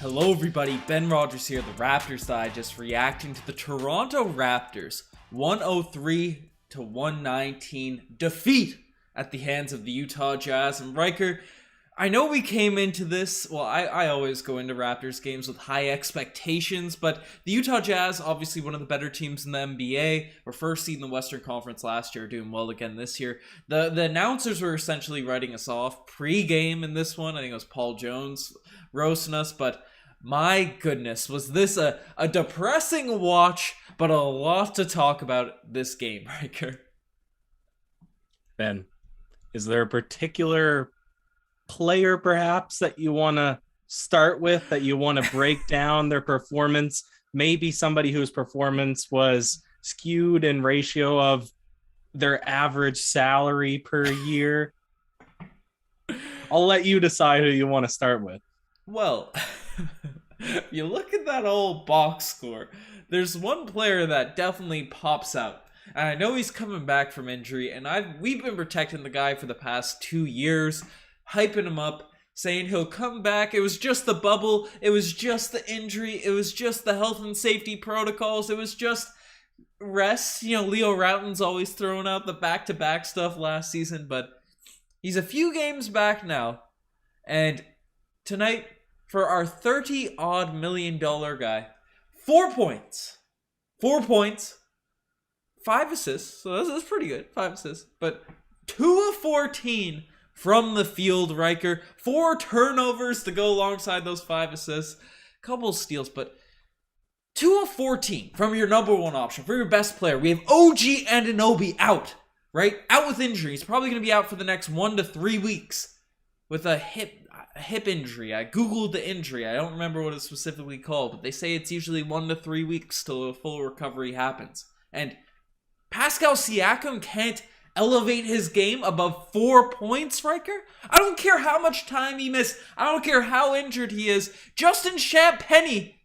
Hello everybody, Ben Rogers here, the Raptors Digest, reacting to the Toronto Raptors 103-119 defeat at the hands of the Utah Jazz. And Ryker, I know we came into this, well, I always go into Raptors games with high expectations, but the Utah Jazz, obviously one of the better teams in the NBA, were first seed in the Western Conference last year, doing well again this year. The announcers were essentially writing us off pre-game in this one. I think it was Paul Jones roasting us, but my goodness, was this a depressing watch, but a lot to talk about this game, Ryker. Ben, is there a particular player perhaps that you want to start with, that you want to break down their performance? Maybe somebody whose performance was skewed in ratio of their average salary per year? I'll let you decide who you want to start with. Well, you look at that old box score, there's one player that definitely pops out. And I know he's coming back from injury, and we've been protecting the guy for the past 2 years, hyping him up, saying he'll come back. It was just the bubble, it was just the injury, it was just the health and safety protocols, it was just rest. You know, Leo Routen's always throwing out the back-to-back stuff last season, but he's a few games back now. And tonight, for our $30-odd million guy, 4 points. 4 points. 5 assists, so that's pretty good. 5 assists. But 2 of 14 from the field, Ryker. 4 turnovers to go alongside those 5 assists. Couple steals, but 2 of 14 from your number one option, for your best player. We have OG Anunoby out, right? Out with injury. He's probably going to be out for the next 1 to 3 weeks with a hip injury. I googled the injury. I don't remember what it's specifically called, but they say it's usually 1 to 3 weeks till a full recovery happens. And Pascal Siakam can't elevate his game above 4 points, Ryker? I don't care how much time he missed. I don't care how injured he is. Justin Champagnie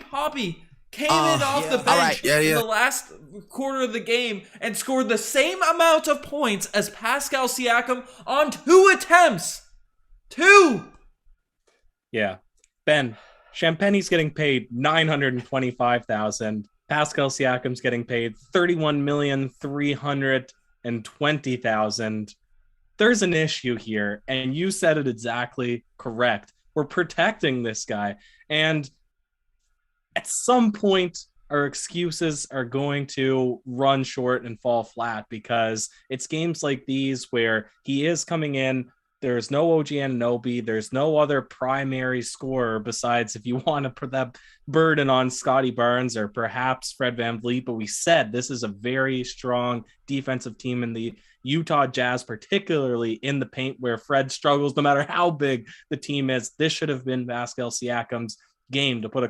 Poppy came in off the bench in the last quarter of the game and scored the same amount of points as Pascal Siakam on 2 attempts. 2! Yeah. Ben, Champagnie's getting paid $925,000. Pascal Siakam's getting paid $31,320,000. There's an issue here, and you said it exactly correct. We're protecting this guy, and at some point, our excuses are going to run short and fall flat, because it's games like these where he is coming in. There's no OG Anunoby. There's no other primary scorer besides, if you want to put that burden on Scotty Barnes or perhaps Fred VanVleet. But we said this is a very strong defensive team in the Utah Jazz, particularly in the paint where Fred struggles no matter how big the team is. This should have been Pascal Siakam's game to put the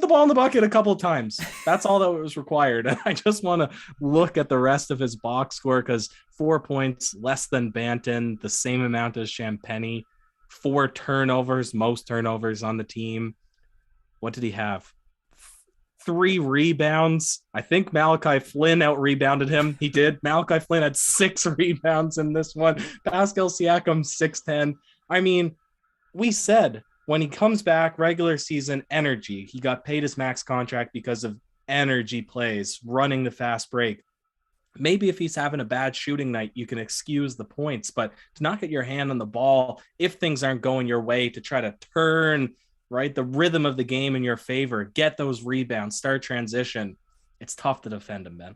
ball in the bucket a couple of times. That's all that was required. And I just want to look at the rest of his box score, because 4 points, less than Banton, the same amount as Champagnie, 4 turnovers, most turnovers on the team. What did he have? 3 rebounds. I think Malachi Flynn out-rebounded him. He did. Malachi Flynn had 6 rebounds in this one. Pascal Siakam, 6'10". I mean, we said, when he comes back, regular season energy. He got paid his max contract because of energy plays, running the fast break. Maybe if he's having a bad shooting night, you can excuse the points, but to not get your hand on the ball if things aren't going your way, to try to turn, right, the rhythm of the game in your favor, get those rebounds, start transition. It's tough to defend him, Ben.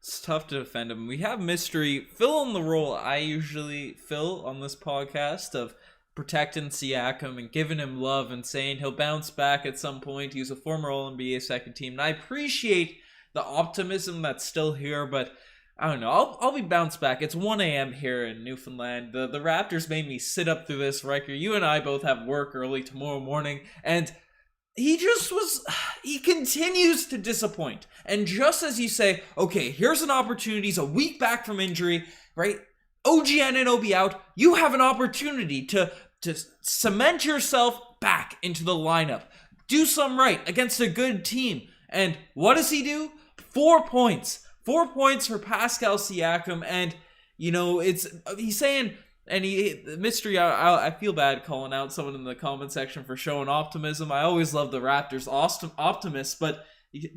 It's tough to defend him. We have mystery. Fill in the role I usually fill on this podcast of protecting Siakam and giving him love and saying he'll bounce back at some point. He's a former All-NBA second team, and I appreciate the optimism that's still here, but I don't know. I'll be bounced back. It's 1 a.m. here in Newfoundland. The Raptors made me sit up through this, Ryker. You and I both have work early tomorrow morning, and he continues to disappoint. And just as you say, okay, here's an opportunity, he's a week back from injury, right? OG Anunoby out, you have an opportunity to cement yourself back into the lineup. Do some right against a good team. And what does he do? 4 points. 4 points for Pascal Siakam. And, you know, he's saying And the mystery, I feel bad calling out someone in the comment section for showing optimism. I always love the Raptors optimists, but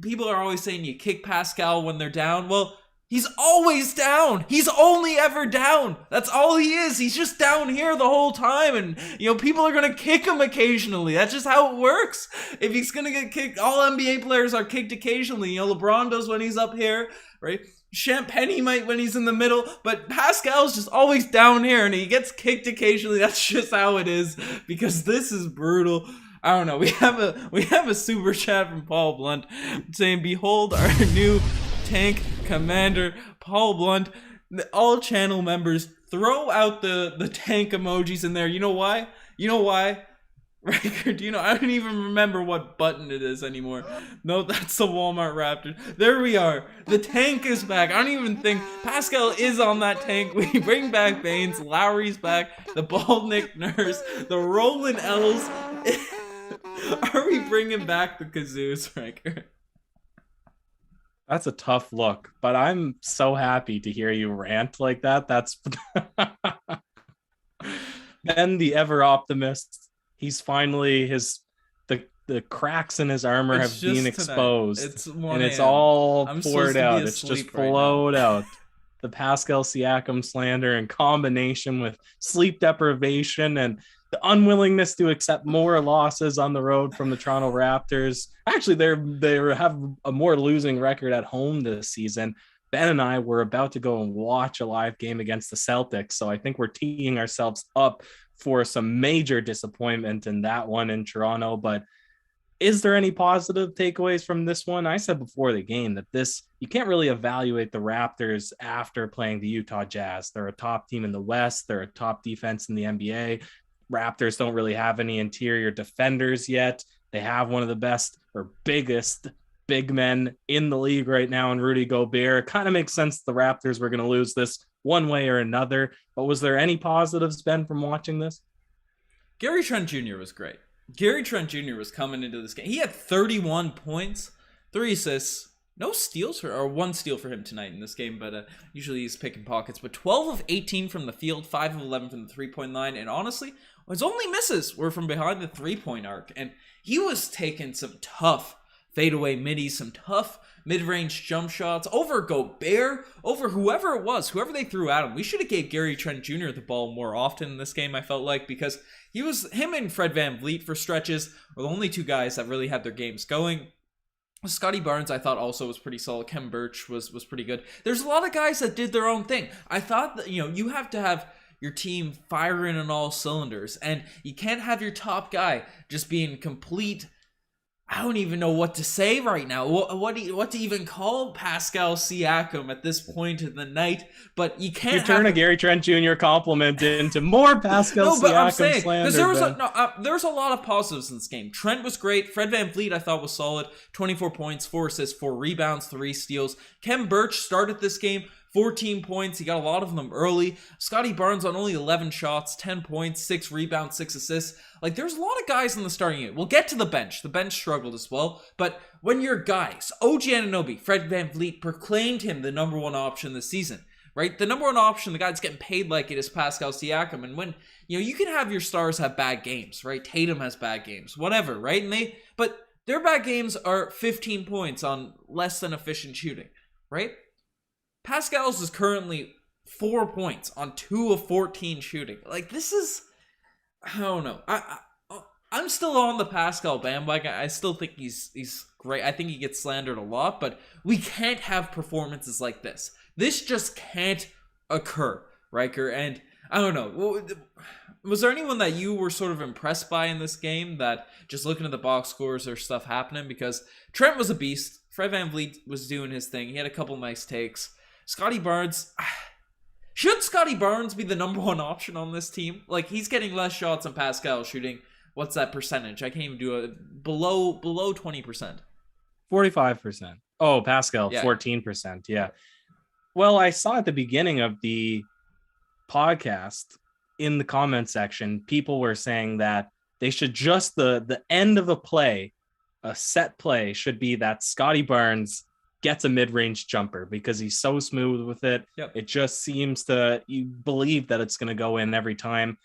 people are always saying you kick Pascal when they're down. Well, he's always down. He's only ever down. That's all he is. He's just down here the whole time. And, people are going to kick him occasionally. That's just how it works. If he's going to get kicked, all NBA players are kicked occasionally. LeBron does when he's up here, right? Champagne might when he's in the middle, but Pascal's just always down here and he gets kicked occasionally. That's just how it is, because this is brutal. I don't know. We have a super chat from Paul Blunt saying, "Behold our new tank commander, Paul Blunt." All channel members, throw out the tank emojis in there. You know why? Riker, I don't even remember what button it is anymore. No, that's the Walmart Raptors. There we are. The tank is back. I don't even think Pascal is on that tank. We bring back Baines. Lowry's back. The bald Nick Nurse. The Roland Ells. Are we bringing back the Kazoos, Riker? That's a tough look, but I'm so happy to hear you rant like that. That's Ben, the ever optimist. He's finally the cracks in his armor have been exposed. It's all poured out. It's just flowed out. The Pascal Siakam slander in combination with sleep deprivation and the unwillingness to accept more losses on the road from the Toronto Raptors. Actually, they have a more losing record at home this season. Ben and I were about to go and watch a live game against the Celtics, so I think we're teeing ourselves up for some major disappointment in that one in Toronto. But is there any positive takeaways from this one? I said before the game that you can't really evaluate the Raptors after playing the Utah Jazz. They're a top team in the West. They're a top defense in the NBA. Raptors don't really have any interior defenders yet. They have one of the best or biggest big men in the league right now in Rudy Gobert. It kind of makes sense the Raptors were going to lose this one way or another. But was there any positives, Ben, from watching this? Gary Trent Jr. was great. Gary Trent Jr. was coming into this game. He had 31 points, 3 assists, no steals or 1 steal for him tonight in this game, but usually he's picking pockets. But 12 of 18 from the field, 5 of 11 from the 3-point line, and honestly, his only misses were from behind the 3-point arc. And he was taking some tough fadeaway middies, some tough mid-range jump shots over Gobert, over whoever it was, whoever they threw at him. We should have gave Gary Trent Jr. the ball more often in this game, I felt like, because him and Fred VanVleet for stretches were the only two guys that really had their games going. Scotty Barnes, I thought, also was pretty solid. Kem Birch was pretty good. There's a lot of guys that did their own thing. I thought that, you have to have your team firing on all cylinders, and you can't have your top guy just being complete. I don't even know what to say right now. What to even call Pascal Siakam at this point in the night? But you can't. You turn a Gary Trent Jr. compliment into more Pascal Siakam slander. There's a lot of positives in this game. Trent was great. Fred VanVleet, I thought, was solid. 24 points, 4 assists, 4 rebounds, 3 steals. Kem Birch started this game. 14 points. He got a lot of them early. Scotty Barnes on only 11 shots, 10 points, 6 rebounds, 6 assists. Like, there's a lot of guys in the starting unit. We'll get to the bench. The bench struggled as well. But when your guys, OG Anunoby, Fred VanVleet, proclaimed him the number one option this season, right? The number one option, the guy that's getting paid like it, is Pascal Siakam. And when, you can have your stars have bad games, right? Tatum has bad games, whatever, right? But their bad games are 15 points on less than efficient shooting, right? Pascal's is currently 4 points on 2 of 14 shooting. Like, this is, I don't know. I'm still on the Pascal bandwagon. I still think he's great. I think he gets slandered a lot, but we can't have performances like this. This just can't occur, Riker. And I don't know. Was there anyone that you were sort of impressed by in this game, that just looking at the box scores or stuff happening? Because Trent was a beast. Fred VanVleet was doing his thing. He had a couple nice takes. Scotty Barnes, should Scotty Barnes be the number one option on this team? Like, he's getting less shots than Pascal shooting. What's that percentage? I can't even do it. Below 20%. 45%. Oh, Pascal, yeah. 14%. Yeah. Well, I saw at the beginning of the podcast in the comment section, people were saying that they should just the end of a play, a set play, should be that Scotty Barnes gets a mid-range jumper because he's so smooth with it. Yep. It just seems to, you believe that it's going to go in every time.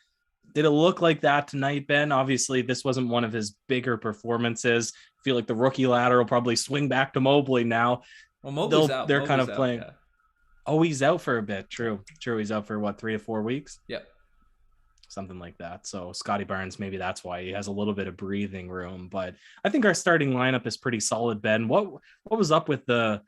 Did it look like that tonight, Ben? Obviously, this wasn't one of his bigger performances. I feel like the rookie ladder will probably swing back to Mobley now. Well, Mobley's out. They're Mobley's kind of out, playing. Yeah. Oh, he's out for a bit. True. He's out for what, 3 to 4 weeks? Yep. Something like that. So Scotty Barnes, maybe that's why he has a little bit of breathing room. But I think our starting lineup is pretty solid, Ben. What was up with the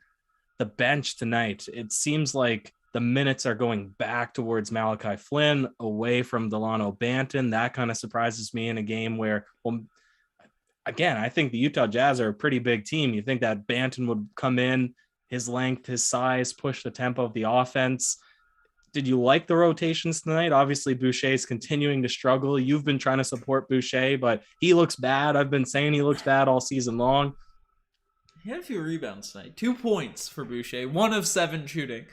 bench tonight? It seems like the minutes are going back towards Malachi Flynn, away from Delano Banton. That kind of surprises me in a game where, well, again, I think the Utah Jazz are a pretty big team. You think that Banton would come in, his length, his size, push the tempo of the offense. Did you like the rotations tonight? Obviously, Boucher is continuing to struggle. You've been trying to support Boucher, but he looks bad. I've been saying he looks bad all season long. He had a few rebounds tonight. 2 points for Boucher. 1 of 7 shooting.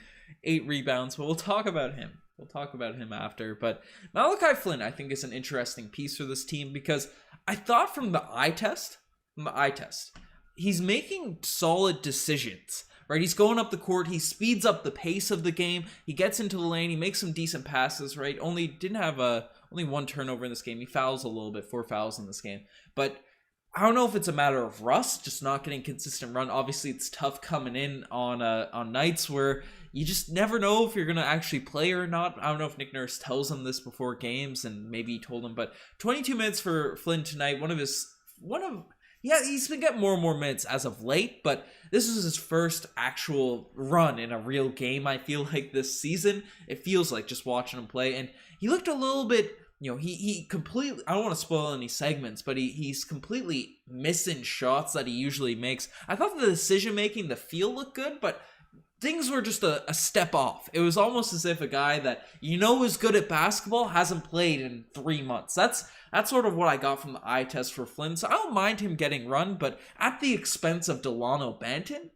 8 rebounds. But we'll talk about him. We'll talk about him after. But Malachi Flynn, I think, is an interesting piece for this team because I thought from the eye test, he's making solid decisions. Right, he's going up the court. He speeds up the pace of the game. He gets into the lane. He makes some decent passes. Right, only 1 turnover in this game. He fouls a little bit, 4 fouls in this game. But I don't know if it's a matter of rust, just not getting consistent run. Obviously, it's tough coming in on nights where you just never know if you're gonna actually play or not. I don't know if Nick Nurse tells him this before games, and maybe he told him. But 22 minutes for Flynn tonight. He's been getting more and more minutes as of late, but this is his first actual run in a real game, I feel like, this season. It feels like just watching him play, and he looked a little bit, he completely, I don't want to spoil any segments, but he's completely missing shots that he usually makes. I thought the decision-making, the feel looked good, but things were just a step off. It was almost as if a guy that is good at basketball hasn't played in 3 months. That's sort of what I got from the eye test for Flynn. So I don't mind him getting run, but at the expense of Delano Banton,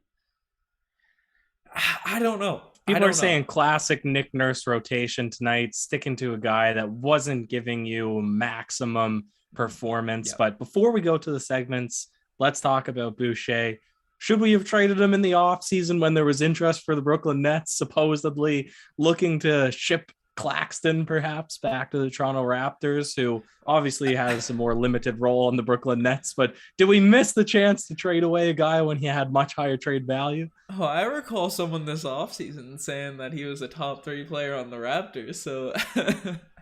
I don't know. People are saying classic Nick Nurse rotation tonight, sticking to a guy that wasn't giving you maximum performance. Yep. But before we go to the segments, let's talk about Boucher. Should we have traded him in the offseason when there was interest for the Brooklyn Nets, supposedly looking to ship Claxton perhaps back to the Toronto Raptors, who obviously has a more limited role in the Brooklyn Nets? But did we miss the chance to trade away a guy when he had much higher trade value? Oh, I recall someone this offseason saying that he was a top 3 player on the Raptors. So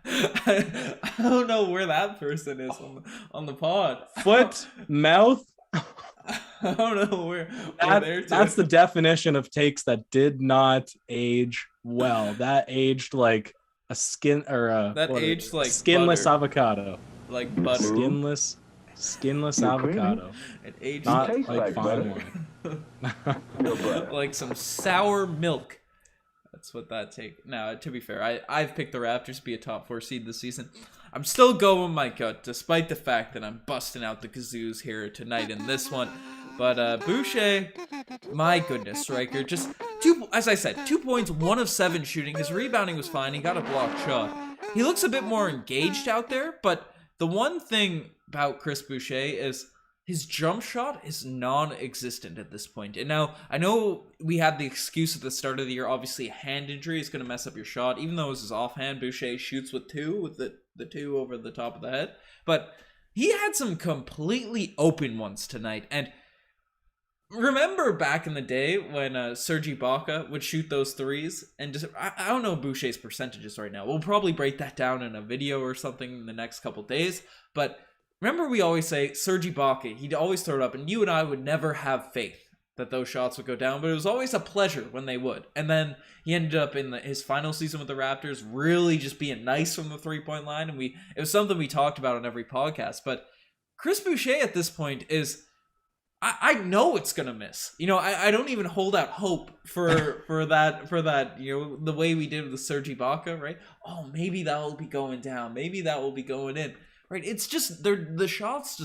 I don't know where that person is on the pod. Foot, mouth. I don't know where that's the definition of takes that did not age well. That aged like a skin or a skinless butter. Avocado. Like butter. Skinless avocado. It aged not like fine wine. Like some sour milk. That's what that take. Now, to be fair, I've picked the Raptors to be a top 4 seed this season. I'm still going my gut, despite the fact that I'm busting out the kazoos here tonight in this one. But Boucher, my goodness, Ryker, just 2 points, 1 of 7 shooting. His rebounding was fine. He got a blocked shot. He looks a bit more engaged out there, but the one thing about Chris Boucher is his jump shot is non-existent at this point. And now, I know we had the excuse at the start of the year, obviously a hand injury is going to mess up your shot. Even though it was his offhand, Boucher shoots with 2, with the 2 over the top of the head. But he had some completely open ones tonight. And remember back in the day when Serge Ibaka would shoot those threes? And just I don't know Boucher's percentages right now. We'll probably break that down in a video or something in the next couple days. But remember, we always say Serge Ibaka, he'd always throw it up, and you and I would never have faith that those shots would go down, but it was always a pleasure when they would. And then he ended up in his final season with the Raptors really just being nice from the 3-point line, and it was something we talked about on every podcast. But Chris Boucher at this point is, I know it's gonna miss. I don't even hold out hope for that. The way we did with Serge Ibaka, right? Oh, maybe that will be going down. Maybe that will be going in. Right, it's just the shots.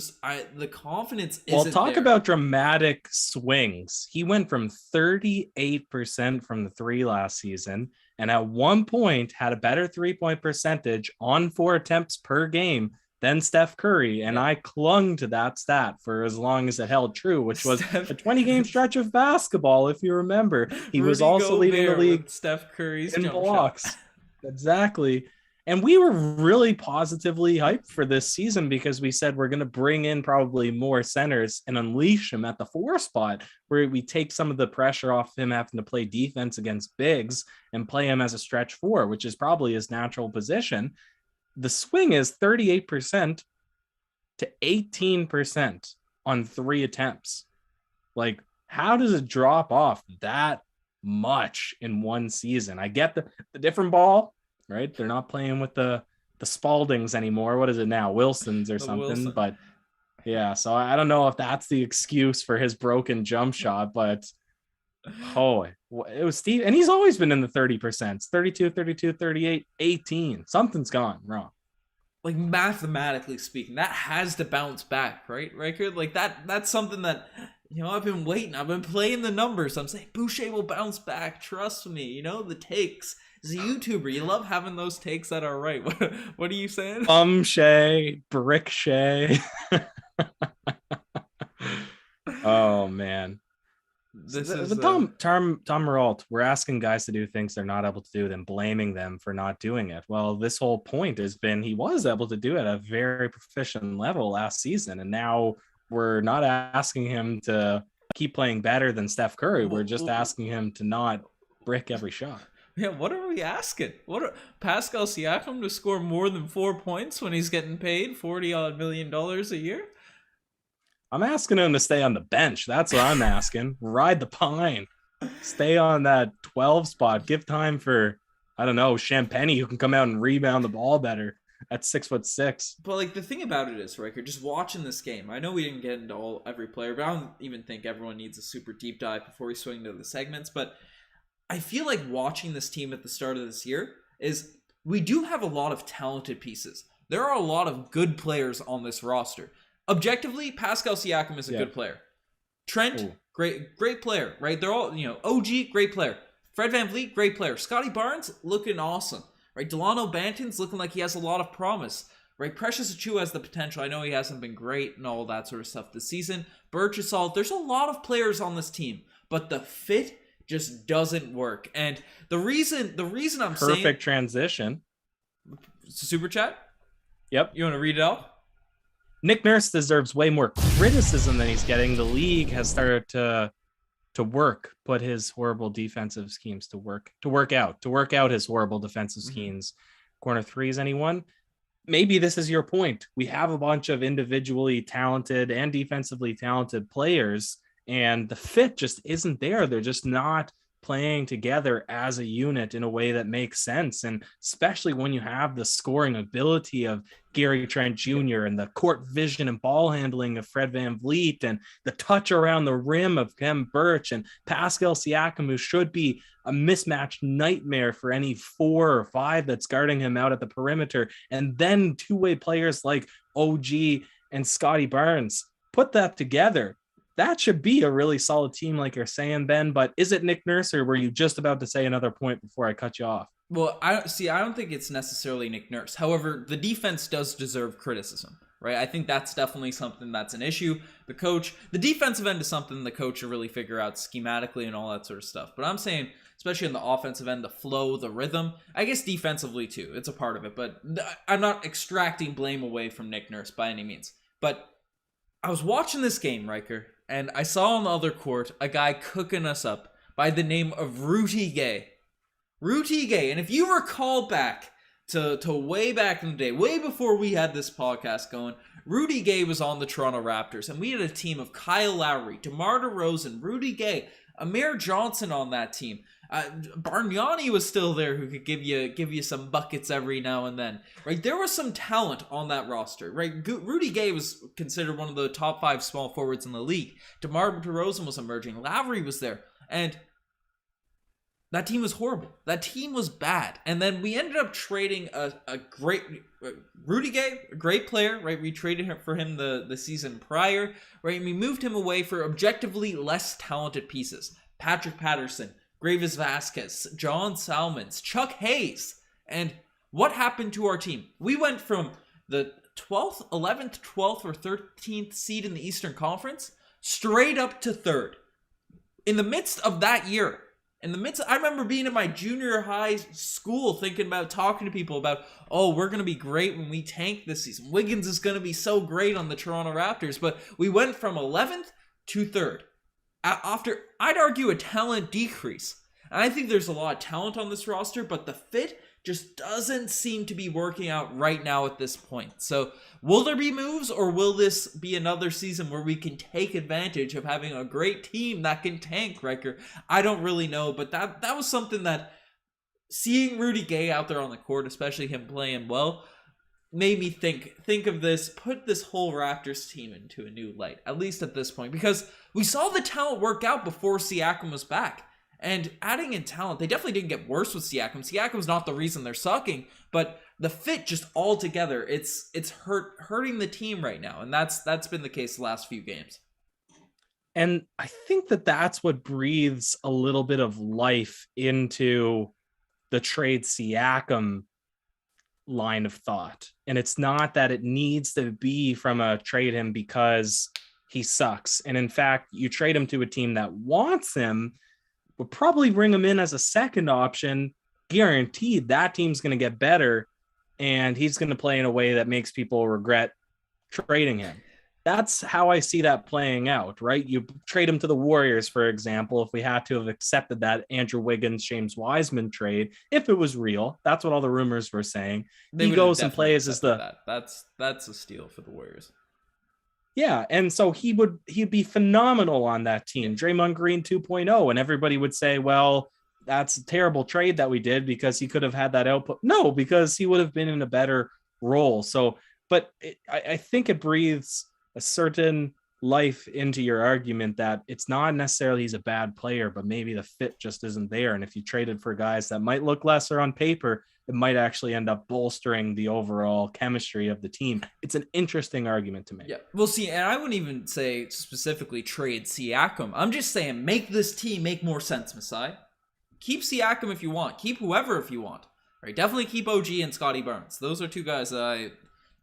The confidence isn't there. Talk about dramatic swings. He went from 38% from the 3 last season, and at one point had a better 3-point percentage on 4 attempts per game then Steph Curry. And I clung to that stat for as long as it held true, which was a 20-game stretch of basketball. If you remember, he was also leading the league with Steph Curry's in jump blocks. shot. Exactly. And we were really positively hyped for this season because we said we're going to bring in probably more centers and unleash him at the 4 spot, where we take some of the pressure off him having to play defense against bigs and play him as a stretch 4, which is probably his natural position. The swing is 38% to 18% on 3 attempts. Like, how does it drop off that much in one season? I get the different ball, right? They're not playing with the Spaldings anymore. What is it now? Wilsons or something. Wilson. But yeah, so I don't know if that's the excuse for his broken jump shot, but it was Steve. And he's always been in the 30%, 32, 32, 38, 18. Something's gone wrong. Like, mathematically speaking, that has to bounce back, right, Riker? Like, that's something that, I've been waiting. I've been playing the numbers. I'm saying Boucher will bounce back. Trust me. The takes. As a YouTuber, you love having those takes that are right. What are you saying? Shay, Brick Shay. Oh, man. Tom Meralt, we're asking guys to do things they're not able to do, then blaming them for not doing it. Well, this whole point has been he was able to do it at a very proficient level last season, and now we're not asking him to keep playing better than Steph Curry. We're just asking him to not brick every shot. Yeah, what are we asking? Pascal Siakam to score more than 4 points when he's getting paid $40-odd million a year? I'm asking him to stay on the bench. That's what I'm asking. Ride the pine. Stay on that 12 spot. Give time for, I don't know, Champagne, who can come out and rebound the ball better at 6'6". But like, the thing about it is, Riker, just watching this game, I know we didn't get into every player, but I don't even think everyone needs a super deep dive before we swing to the segments. But I feel like watching this team at the start of this year is we do have a lot of talented pieces. There are a lot of good players on this roster. Objectively, Pascal Siakam is a good player. Trent, great player, right? They're all, OG, great player. Fred VanVleet, great player. Scotty Barnes, looking awesome, right? Delano Banton's looking like he has a lot of promise, right? Precious Achiuwa has the potential. I know he hasn't been great and all that sort of stuff this season. Birch is solid. There's a lot of players on this team, but the fit just doesn't work. And the reason I'm saying... Perfect transition. Super chat? Yep. You want to read it out? Nick Nurse deserves way more criticism than he's getting. The league has started to put his horrible defensive schemes to work out his horrible defensive schemes. Corner threes, anyone? Maybe this is your point. We have a bunch of individually talented and defensively talented players, and the fit just isn't there. They're just not playing together as a unit in a way that makes sense. And especially when you have the scoring ability of Gary Trent Jr. and the court vision and ball handling of Fred VanVleet and the touch around the rim of Khem Birch and Pascal Siakam, who should be a mismatched nightmare for any 4 or 5 that's guarding him out at the perimeter. And then two-way players like OG and Scotty Barnes. Put that together. That should be a really solid team, like you're saying, Ben. But is it Nick Nurse, or were you just about to say another point before I cut you off? Well, I don't think it's necessarily Nick Nurse. However, the defense does deserve criticism, right? I think that's definitely something that's an issue. The defensive end is something the coach should really figure out schematically and all that sort of stuff. But I'm saying, especially on the offensive end, the flow, the rhythm, I guess defensively too, it's a part of it. But I'm not extracting blame away from Nick Nurse by any means. But I was watching this game, Riker, and I saw on the other court a guy cooking us up by the name of Rudy Gay. Rudy Gay. And if you recall back to way back in the day, way before we had this podcast going, Rudy Gay was on the Toronto Raptors. And we had a team of Kyle Lowry, DeMar DeRozan, Rudy Gay, Amir Johnson on that team. Bargnani was still there, who could give you some buckets every now and then, right? There was some talent on that roster, right? Rudy Gay was considered one of the top 5 small forwards in the league. DeMar DeRozan was emerging. Lowry was there, and that team was horrible. That team was bad. And then we ended up trading a great Rudy Gay, a great player, right? We traded for him the season prior, right? And we moved him away for objectively less talented pieces. Patrick Patterson, Gravis Vasquez, John Salmons, Chuck Hayes. And what happened to our team? We went from the 12th, 11th, 12th, or 13th seed in the Eastern Conference, straight up to third. In the midst of that year, I remember being in my junior high school thinking about talking to people about, oh, we're going to be great when we tank this season. Wiggins is going to be so great on the Toronto Raptors. But we went from 11th to third. After, I'd argue, a talent decrease. And I think there's a lot of talent on this roster, but the fit just doesn't seem to be working out right now at this point. So will there be moves, or will this be another season where we can take advantage of having a great team that can tank, Riker? I don't really know, but that was something that seeing Rudy Gay out there on the court, especially him playing well, made me think of this, put this whole Raptors team into a new light, at least at this point, because we saw the talent work out before Siakam was back. And adding in talent, they definitely didn't get worse with Siakam. Siakam's not the reason they're sucking, but the fit just all together, it's hurting the team right now, and that's been the case the last few games. And I think that's what breathes a little bit of life into the trade Siakam line of thought. And it's not that it needs to be from a trade him because he sucks. And in fact, you trade him to a team that wants him, would probably bring him in as a second option, guaranteed that team's going to get better, and he's going to play in a way that makes people regret trading him. That's how I see that playing out, right? You trade him to the Warriors, for example, if we had to have accepted that Andrew Wiggins, James Wiseman trade, if it was real. That's what all the rumors were saying. He goes and plays as that's a steal for the Warriors. Yeah, and so he'd be phenomenal on that team. Draymond Green 2.0, and everybody would say, well, that's a terrible trade that we did because he could have had that output. No, because he would have been in a better role. So, but I think it breathes a certain life into your argument that it's not necessarily he's a bad player, but maybe the fit just isn't there. And if you traded for guys that might look lesser on paper, it might actually end up bolstering the overall chemistry of the team. It's an interesting argument to make. Yeah, we'll see. And I wouldn't even say specifically trade Siakam. I'm just saying make this team make more sense, Masai. Keep Siakam if you want. Keep whoever if you want. Right? Definitely keep OG and Scotty Barnes. Those are two guys that I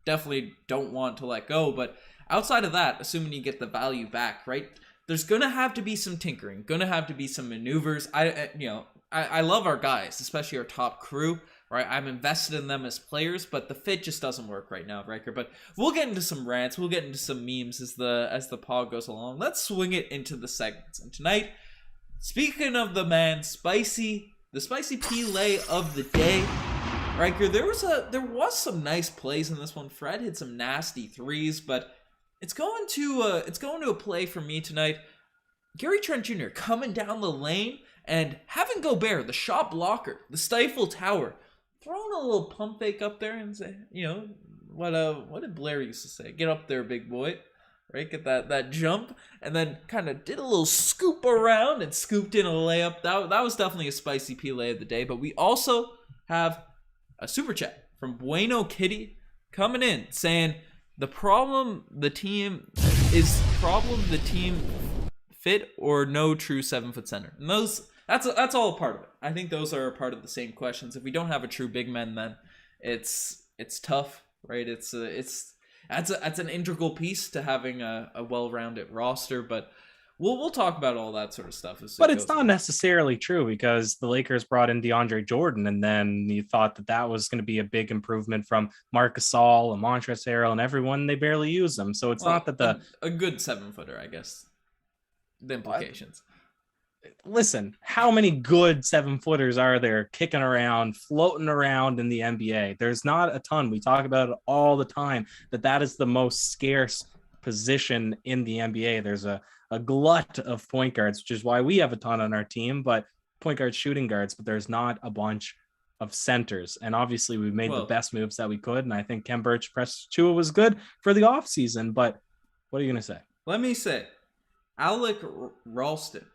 definitely don't want to let go. But outside of that, assuming you get the value back, right? There's gonna have to be some tinkering. Gonna have to be some maneuvers. I love our guys, especially our top crew. Right, I'm invested in them as players, but the fit just doesn't work right now, Riker. But we'll get into some rants, we'll get into some memes as the pod goes along. Let's swing it into the segments. And tonight, speaking of the man, the spicy P-lay of the day, Riker. There was some nice plays in this one. Fred hit some nasty threes, but it's going to a play for me tonight. Gary Trent Jr. coming down the lane and having Gobert, the shot blocker, the stifle tower, throwing a little pump fake up there and say, what did Blair used to say? Get up there, big boy. Right? Get that jump. And then kind of did a little scoop around and scooped in a layup. That was definitely a spicy P-lay of the day. But we also have a super chat from Bueno Kitty coming in saying the team fit or no true 7-foot center. And that's all a part of it. I think those are a part of the same questions. If we don't have a true big man, then it's tough, right? That's an integral piece to having a well-rounded roster, but we'll talk about all that sort of stuff. But it's not necessarily true because the Lakers brought in DeAndre Jordan, and then you thought that was going to be a big improvement from Marc Gasol and Montrezl Harrell and everyone. They barely use them, so it's not that a good 7-footer, I guess. The implications. Listen, how many good 7-footers are there kicking around, floating around in the NBA? There's not a ton. We talk about it all the time, that is the most scarce position in the NBA. There's a glut of point guards, which is why we have a ton on our team, but point guard shooting guards, but there's not a bunch of centers. And obviously we've made the best moves that we could. And I think Kem Birch Press Chua was good for the offseason, but what are you going to say? Let me say, Alec Ralston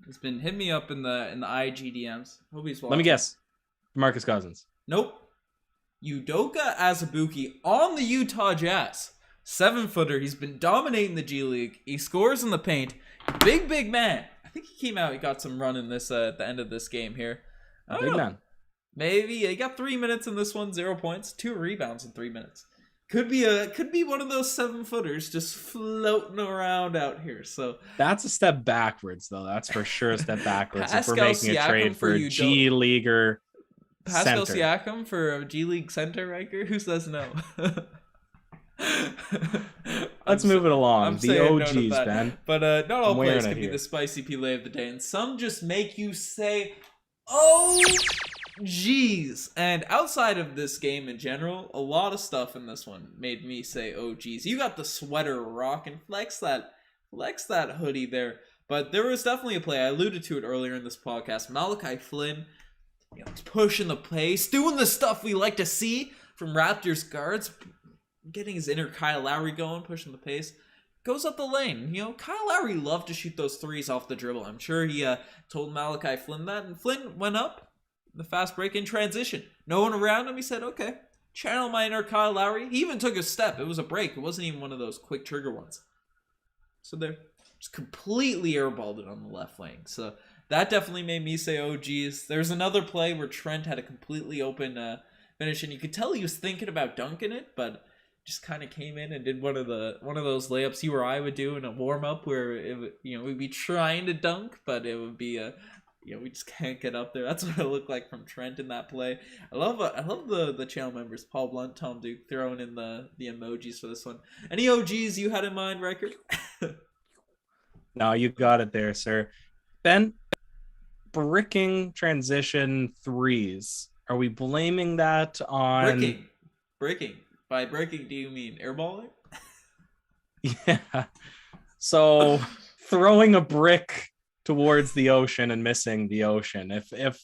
has been hitting me up in the IG DMs. Hope he's watching. Let me guess. Marcus Cousins. Nope. Udoka Azubuike on the Utah Jazz. 7-footer. He's been dominating the G League. He scores in the paint. Big man. I think he came out. He got some run in this at the end of this game here. I don't know. Man. Maybe he got 3 minutes in this one. 0 points. 2 rebounds in 3 minutes. Could be one of those 7-footers just floating around out here. So That's a step backwards, though. That's for sure a step backwards. If we're Pascal making a trade Siakam for a G leaguer Pascal center. Siakam for a G League center, Riker? Who says no? Let's move it along. The OGs, no Ben. But not all players can be here. the spicy Pele of the day, and some just make you say, "Oh, geez." And outside of this game in general, a lot of stuff in this one made me say, "Oh, geez." You got the sweater rocking, flex that hoodie there. But there was definitely a play. I alluded to it earlier in this podcast. Malachi Flynn, he's pushing the pace, doing the stuff we like to see from Raptors guards. Getting his inner Kyle Lowry going, pushing the pace. Goes up the lane. Kyle Lowry loved to shoot those threes off the dribble. I'm sure he told Malachi Flynn that. And Flynn went up the fast break in transition. No one around him. He said, okay, channel my inner Kyle Lowry. He even took a step. It was a break. It wasn't even one of those quick trigger ones. So they're just completely airballed it on the left wing. So that definitely made me say, oh, geez. There's another play where Trent had a completely open finish. And you could tell he was thinking about dunking it, but just kind of came in and did one of those layups you or I would do in a warm up where we'd be trying to dunk, but it would be we just can't get up there. That's what it looked like from Trent in that play. I love the channel members, Paul Blunt, Tom Duke, throwing in the emojis for this one. Any OGs you had in mind, Riker? No, you got it there, sir. Ben, bricking transition threes. Are we blaming that on Bricking? By breaking, do you mean airballing? Yeah. So throwing a brick towards the ocean and missing the ocean. If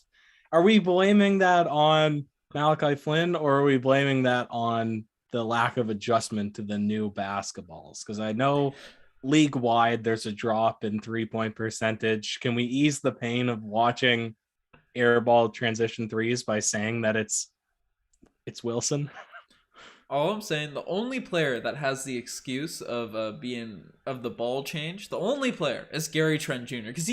are we blaming that on Malachi Flynn, or are we blaming that on the lack of adjustment to the new basketballs? Because I know league-wide there's a drop in 3-point percentage. Can we ease the pain of watching airball transition threes by saying that it's Wilson? All I'm saying, the only player that has the excuse of being of the ball change, the only player is Gary Trent Jr. Because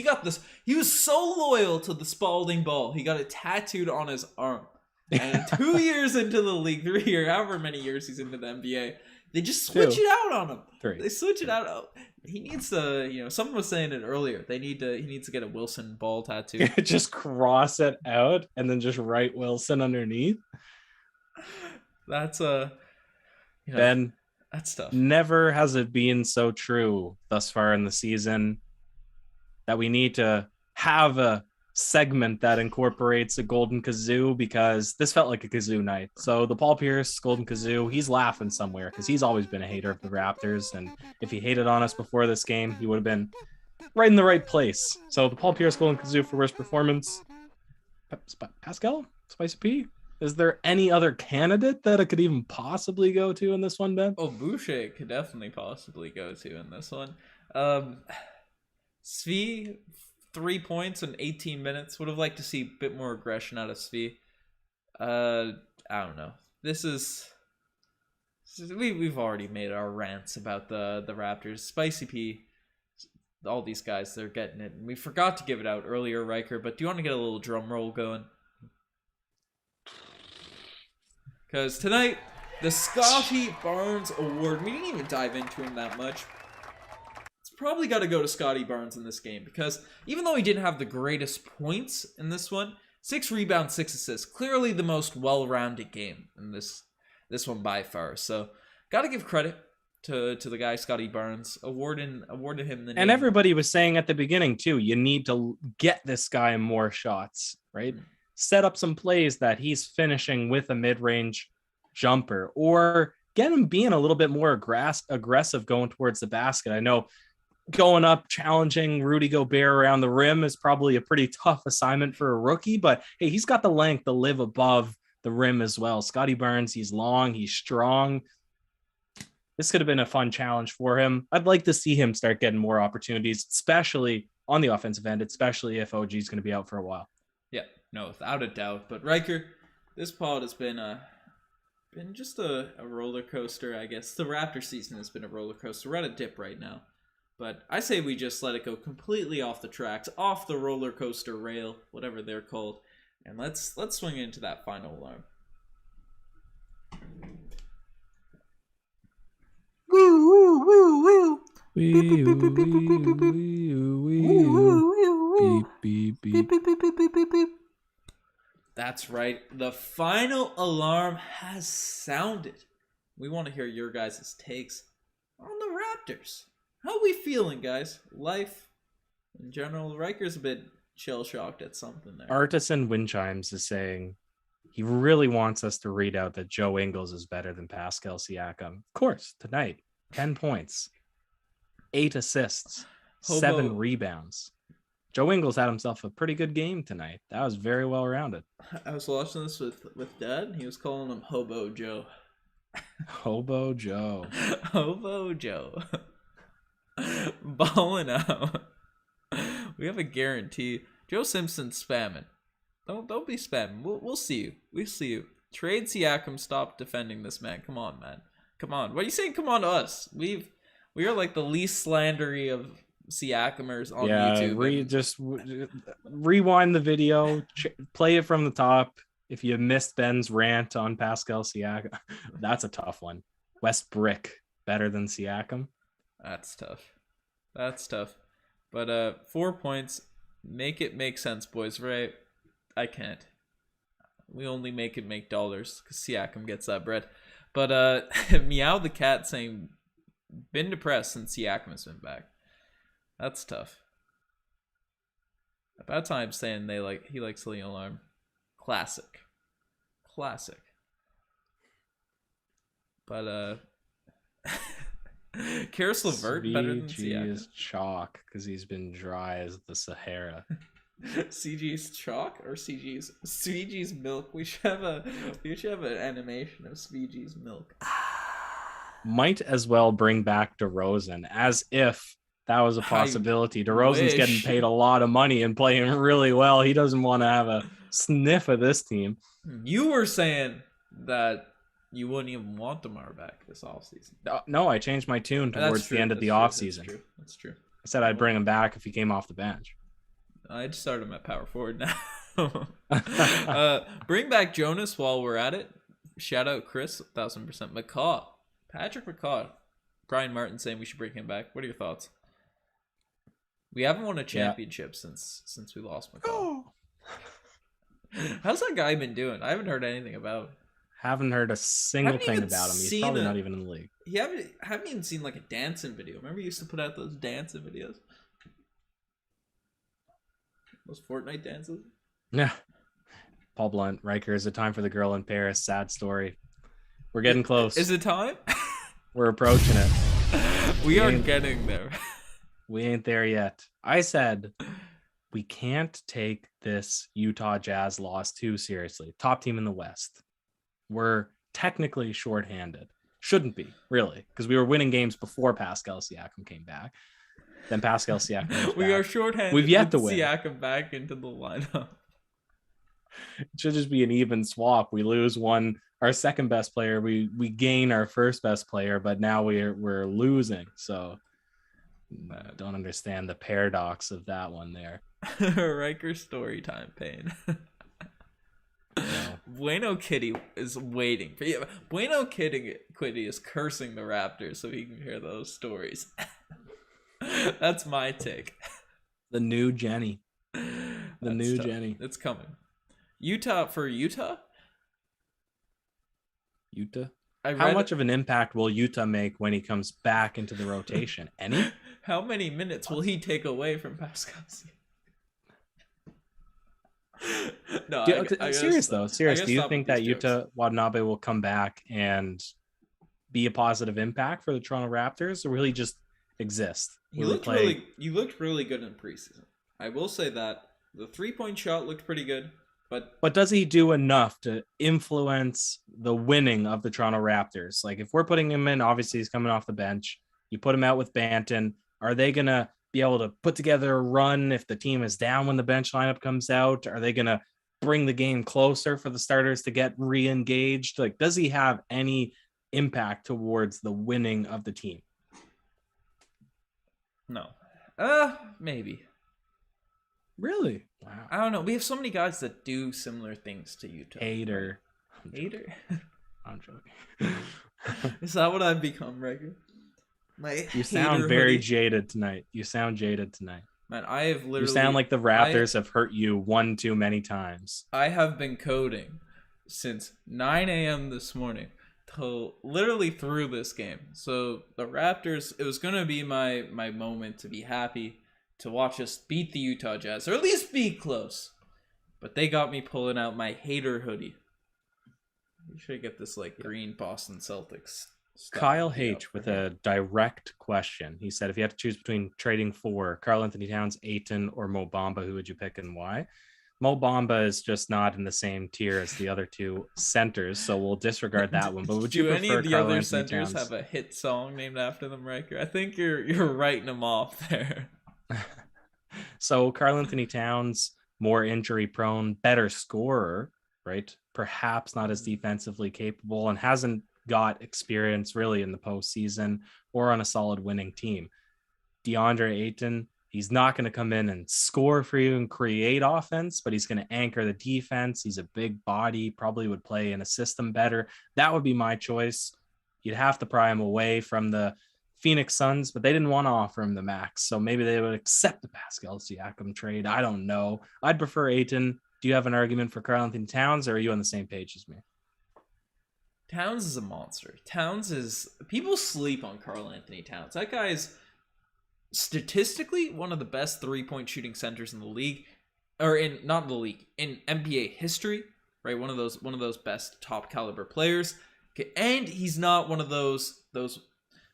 he was so loyal to the Spalding ball. He got it tattooed on his arm. And 2 years into the league, 3 years, however many years he's into the NBA, they just switch it out on him. 3. They switch it out. He needs to, someone was saying it earlier. He needs to get a Wilson ball tattoo. Just cross it out and then just write Wilson underneath. That's Ben, that's tough. Never has it been so true thus far in the season that we need to have a segment that incorporates a golden kazoo, because this felt like a kazoo night. So the Paul Pierce golden kazoo, he's laughing somewhere because he's always been a hater of the Raptors, and if he hated on us before this game, he would have been right in the right place. So the Paul Pierce golden kazoo for worst performance. Pascal? Spicy P? Is there any other candidate that it could even possibly go to in this one, Ben? Oh, Boucher could definitely possibly go to in this one. Svi, 3 points in 18 minutes. Would have liked to see a bit more aggression out of Svi. I don't know. We've already made our rants about the Raptors. Spicy P, all these guys, they're getting it. And we forgot to give it out earlier, Riker, but do you want to get a little drum roll going? Because tonight, the Scotty Barnes Award, we didn't even dive into him that much. It's probably got to go to Scotty Barnes in this game, because even though he didn't have the greatest points in this one, 6 rebounds, 6 assists, clearly the most well-rounded game in this one by far. So, got to give credit to the guy, Scotty Barnes, awarded him the name. And everybody was saying at the beginning, too, you need to get this guy more shots, right? Mm-hmm. Set up some plays that he's finishing with a mid-range jumper, or get him being a little bit more aggressive going towards the basket. I know going up, challenging Rudy Gobert around the rim is probably a pretty tough assignment for a rookie, but hey, he's got the length to live above the rim as well. Scotty Barnes, he's long, he's strong. This could have been a fun challenge for him. I'd like to see him start getting more opportunities, especially on the offensive end, especially if OG is going to be out for a while. Yeah. No, without a doubt. But Riker, this pod has been just a roller coaster, I guess. The Raptor season has been a roller coaster. We're at a dip right now. But I say we just let it go completely off the tracks, off the roller coaster rail, whatever they're called. And let's swing into that final alarm. Wee oo, wee oo, wee oo, wee oo. Beep, beep, beep. That's right. The final alarm has sounded. We want to hear your guys' takes on the Raptors. How are we feeling, guys? Life in general. Riker's a bit shell shocked at something there. Artisan Wind Chimes is saying he really wants us to read out that Joe Ingles is better than Pascal Siakam. Of course, tonight, 10 points, 8 assists, 7 rebounds. Joe Ingles had himself a pretty good game tonight. That was very well rounded. I was watching this with Dad. He was calling him Hobo Joe. Hobo Joe. Hobo Joe. Balling out. We have a guarantee. Joe Simpson spamming. Don't be spamming. We'll see you. We'll see you. Trade Siakam. Stop defending this man. Come on, man. Come on. What are you saying? Come on to us. We are like the least slandery of Siakamers on YouTube. Just rewind the video, play it from the top. If you missed Ben's rant on Pascal Siakam, that's a tough one. West Brick better than Siakam. That's tough. But 4 points. Make it make sense, boys, right? I can't. We only make it make dollars because Siakam gets that bread. But Meow the Cat saying, been depressed since Siakam has been back. That's tough. About time saying he likes the alarm. Classic. But Karis LeVert better than Siakam. is chalk because he's been dry as the Sahara. CG's chalk or CG's milk. We should have an animation of CG's milk. Might as well bring back DeRozan as if that was a possibility. DeRozan's getting paid a lot of money and playing really well. He doesn't want to have a sniff of this team. You were saying that you wouldn't even want DeMar back this offseason. No, I changed my tune towards the end of the offseason. That's true. I said I'd bring him back if he came off the bench. I'd start him at power forward now. Bring back Jonas while we're at it. Shout out Chris, 1000%. McCaw. Patrick McCaw. Brian Martin saying we should bring him back. What are your thoughts? We haven't won a championship since we lost McCaw. How's that guy been doing? I haven't heard anything about him. Haven't heard a single thing about him. He's probably not even in the league. Haven't even seen like a dancing video. Remember he used to put out those dancing videos? Those Fortnite dances? Yeah. Paul Blunt, Riker, is it time for the girl in Paris? Sad story. We're getting close. Is it time? We're approaching it. We are getting there. We ain't there yet. I said we can't take this Utah Jazz loss too seriously. Top team in the West. We're technically shorthanded. Shouldn't be, really, because we were winning games before Pascal Siakam came back. Then Pascal Siakam we are shorthanded. We've yet to win. Siakam back into the lineup. It should just be an even swap. We lose our second best player. We gain our first best player, but now we're losing. So I don't understand the paradox of that one there. Riker story time pain. No. Bueno Kitty is waiting. Bueno Kitty is cursing the Raptors so he can hear those stories. That's my take. The new Jenny. Jenny. It's coming. Utah? Utah? How much of an impact will Utah make when he comes back into the rotation? Any? How many minutes will he take away from Pascal? No, serious. Do you think that Yuta Watanabe will come back and be a positive impact for the Toronto Raptors, or will he just exist? You looked really good in preseason. I will say that the 3-point shot looked pretty good, but does he do enough to influence the winning of the Toronto Raptors? Like, if we're putting him in, obviously he's coming off the bench. You put him out with Banton. Are they gonna be able to put together a run if the team is down when the bench lineup comes out? Are they going to bring the game closer for the starters to get re-engaged? Like, does he have any impact towards the winning of the team? No. Maybe. Really? Wow. I don't know. We have so many guys that do similar things to Utah. Hater. Hater? I'm joking. Is that what I've become, Riker? My You sound hater very hoodie. jaded tonight. You sound jaded tonight. Man, I have literally. You sound like the Raptors have hurt you one too many times. I have been coding since 9 a.m. this morning till literally through this game. So the Raptors, it was gonna be my moment to be happy to watch us beat the Utah Jazz, or at least be close. But they got me pulling out my hater hoodie. We should get this like green Boston Celtics stuff. Kyle H with a direct question. He said, if you had to choose between trading for Karl Anthony Towns, Ayton, or Mo Bamba, who would you pick and why? Mo Bamba is just not in the same tier as the other two centers, so we'll disregard that one. But would you prefer any of the Karl other Anthony centers Towns? have a hit song named after them, Riker? I think you're writing them off there. So Karl Anthony Towns, more injury prone, better scorer, right? Perhaps not as defensively capable and hasn't got experience really in the postseason or on a solid winning team. DeAndre Ayton, he's not going to come in and score for you and create offense, but he's going to anchor the defense. He's a big body, probably would play in a system better. That would be my choice. You'd have to pry him away from the Phoenix Suns, but they didn't want to offer him the max. So maybe they would accept the Pascal Siakam trade. I don't know. I'd prefer Ayton. Do you have an argument for Karl Anthony Towns, or are you on the same page as me? Towns is a monster. Towns is... People sleep on Karl Anthony Towns. That guy is statistically one of the best three-point shooting centers in the league. Or in... Not in the league. In NBA history. Right? One of those best top caliber players. Okay, and he's not one of those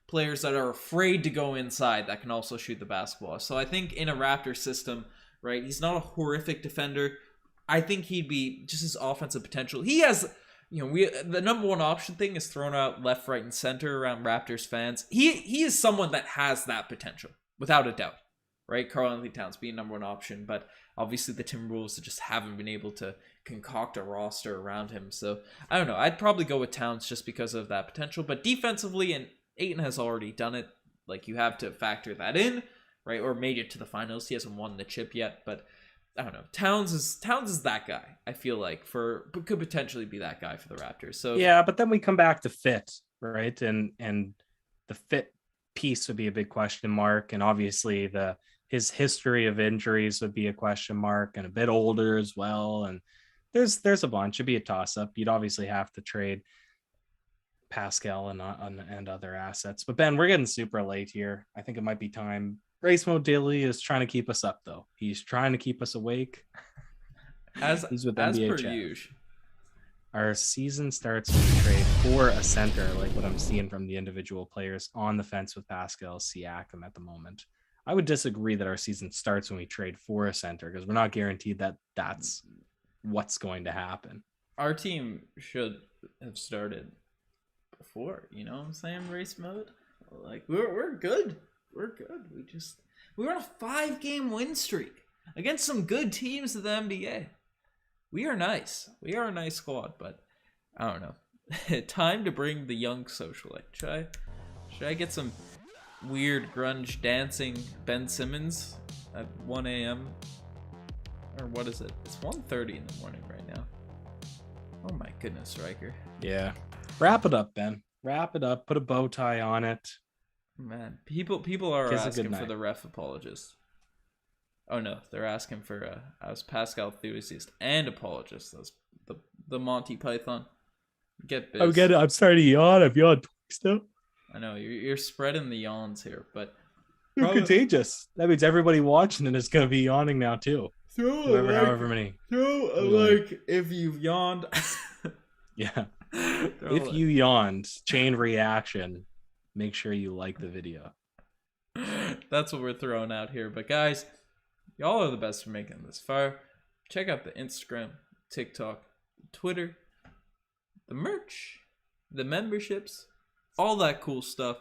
players that are afraid to go inside that can also shoot the basketball. So I think in a Raptor system, right, he's not a horrific defender. I think he'd be just his offensive potential. He has, the number one option thing is thrown out left, right, and center around Raptors fans. He is someone that has that potential, without a doubt, right? Karl Anthony Towns being number one option, but obviously the Timberwolves just haven't been able to concoct a roster around him. So I don't know. I'd probably go with Towns just because of that potential. But defensively, and Ayton has already done it. Like, you have to factor that in, right? Or made it to the finals. He hasn't won the chip yet, but I don't know. Towns is that guy. I feel like could potentially be that guy for the Raptors. So yeah, but then we come back to fit, right? And the fit piece would be a big question mark, and obviously his history of injuries would be a question mark, and a bit older as well. And there's a bunch. It'd be a toss up. You'd obviously have to trade Pascal and other assets. But Ben, we're getting super late here. I think it might be time. Race Mode Daily is trying to keep us up, though. He's trying to keep us awake. He's with NBA per chat. usual. Our season starts when we trade for a center, like what I'm seeing from the individual players on the fence with Pascal Siakam at the moment. I would disagree that our season starts when we trade for a center, because we're not guaranteed that that's what's going to happen. Our team should have started before, you know what I'm saying? Race mode. Like, we're good. We're good. We were on a 5-game win streak against some good teams of the NBA. We are nice. We are a nice squad, but I don't know. Time to bring the young socialite. Should I get some weird grunge dancing Ben Simmons at 1 a.m.? Or what is it? It's 1:30 in the morning right now. Oh my goodness, Riker. Yeah. Wrap it up, Ben. Wrap it up. Put a bow tie on it. Man, people are Kiss a asking goodnight. for the ref apologist. Oh no, they're asking for I was Pascal enthusiast and apologist. That's the Monty Python. Get biz. I'm starting to yawn. I've yawned twice now. I know you're spreading the yawns here, but You're contagious. That means everybody watching it is going to be yawning now too. However many. If you've yawned. Yeah. If you yawned, chain reaction. Make sure you like the video. That's what we're throwing out here. But guys, y'all are the best for making this far. Check out the Instagram, TikTok, Twitter, the merch, the memberships, all that cool stuff.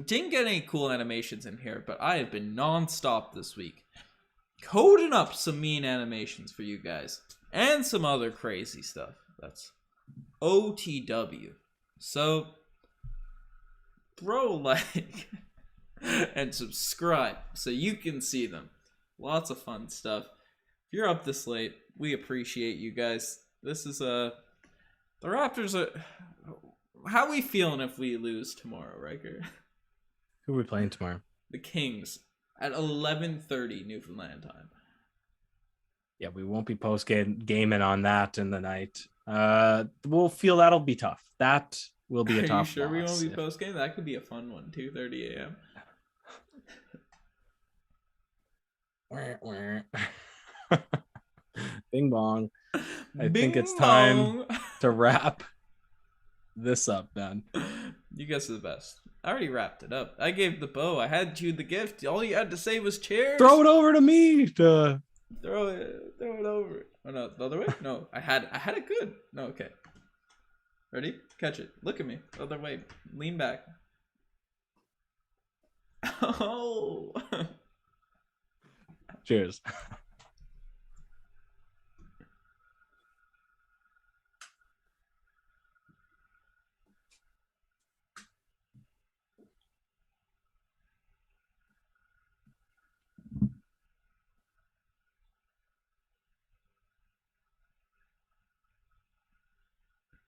Didn't get any cool animations in here, but I have been non-stop this week coding up some mean animations for you guys and some other crazy stuff. That's OTW. So throw a like and subscribe so you can see them. Lots of fun stuff. If you're up this late, we appreciate you guys. This is the Raptors are... How we feeling if we lose tomorrow, Riker? Who are we playing tomorrow? The Kings at 11:30 Newfoundland time. Yeah, we won't be gaming on that in the night. We'll feel that'll be tough. That will be a tough. Are you sure we won't be loss. post game? That could be a fun one. 2:30 a.m. Bing bong. I Bing think it's bong. time to wrap this up, then. You guys are the best. I already wrapped it up. I gave the bow. I had you the gift. All you had to say was cheers. Throw it over to me. Throw it over. Oh no, the other way? No, I had it good. No, okay. Ready? Catch it. Look at me. The other way. Lean back. Oh. Cheers.